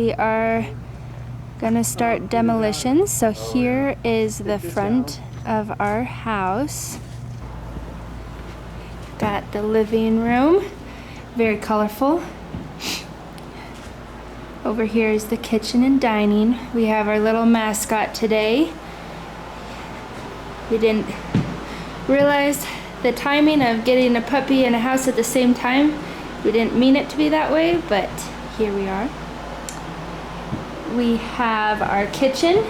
we are gonna start demolition. So here is the front of our house. Got the living room, very colorful. Over here is the kitchen and dining. We have our little mascot today. We didn't realize the timing of getting a puppy and a house at the same time. We didn't mean it to be that way, but here we are. We have our kitchen.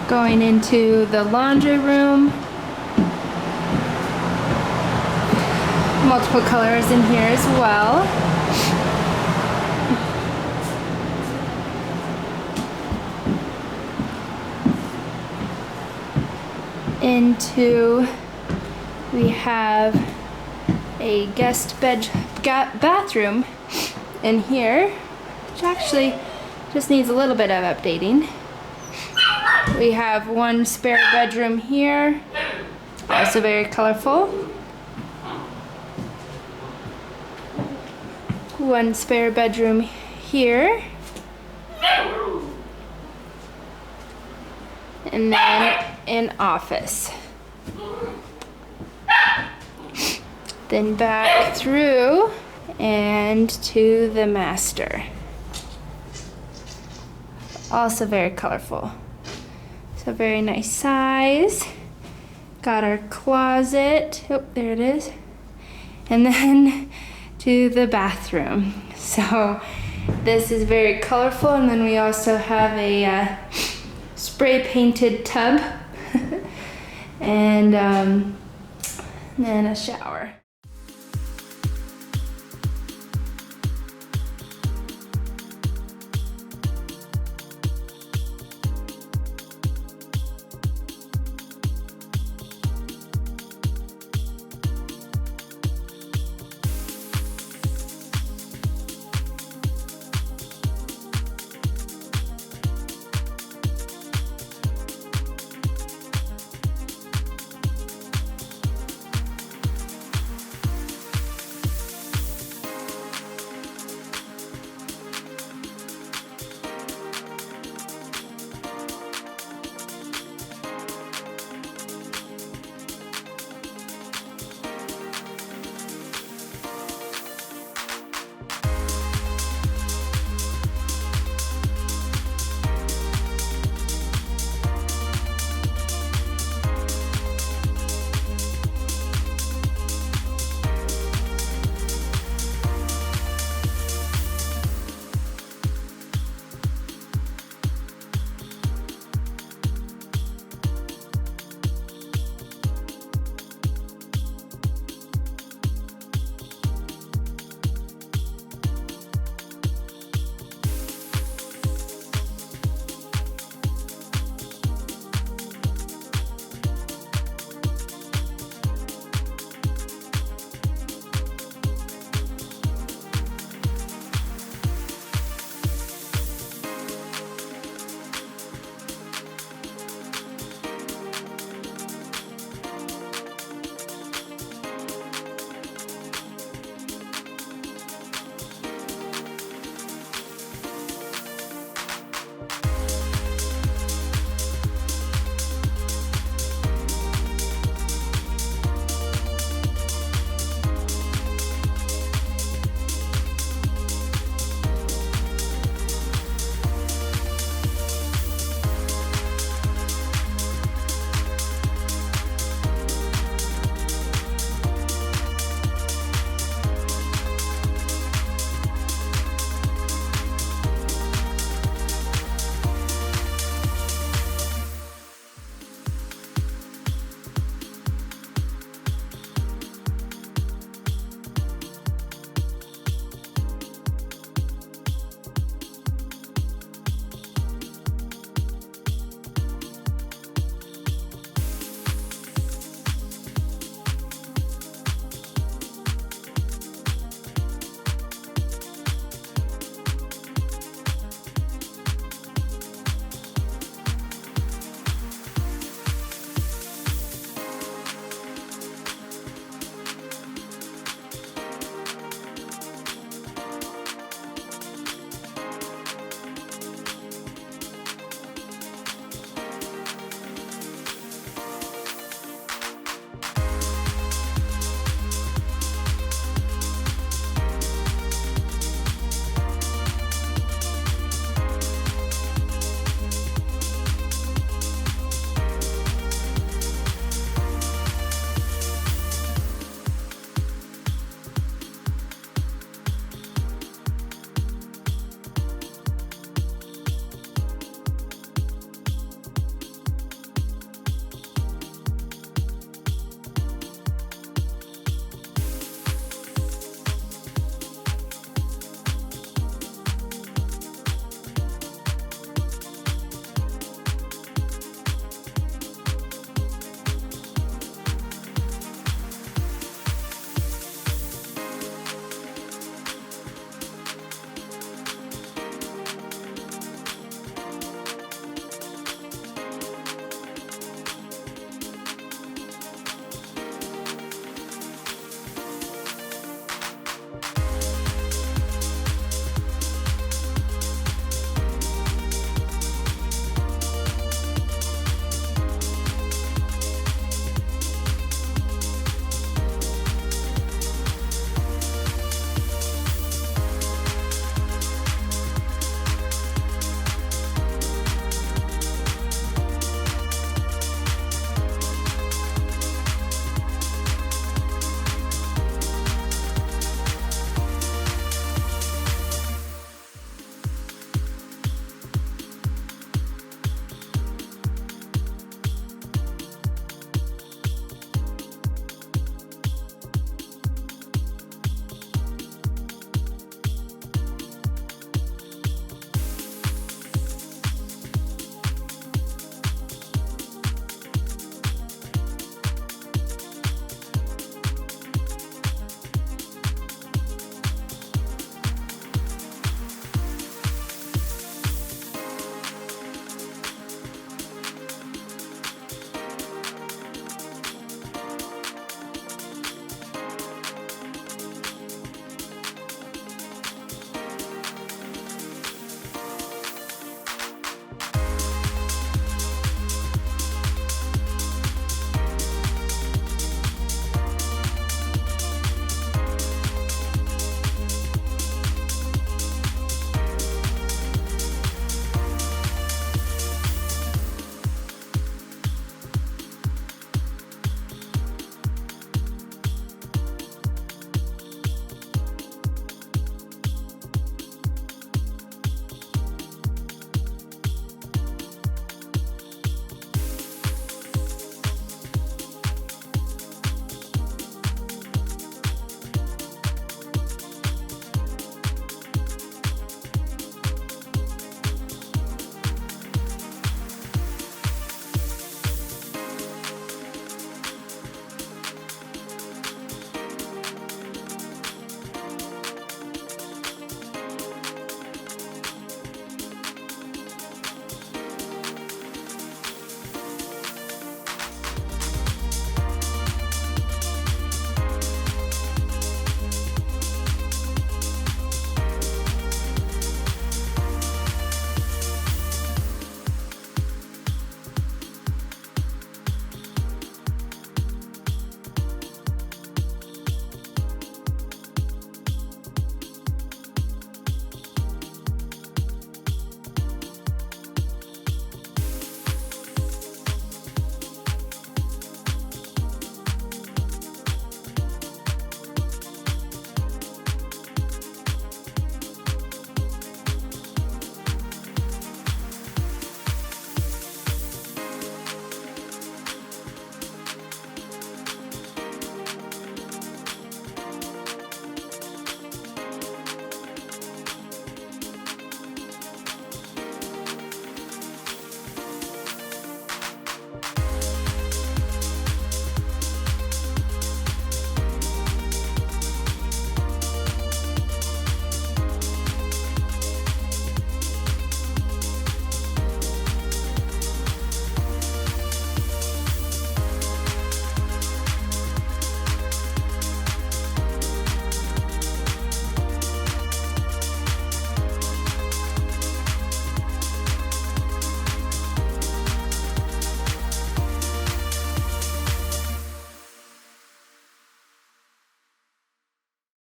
Going into the laundry room. Multiple colors in here as well. Into, we have a guest bathroom in here, which actually just needs a little bit of updating. We have one spare bedroom here, also very colorful. One spare bedroom here. And then an office. Then back through and to the master. Also very colorful. So very nice size. Got our closet. Oh, there it is. And then to the bathroom. So this is very colorful, and then we also have a spray painted tub and then a shower.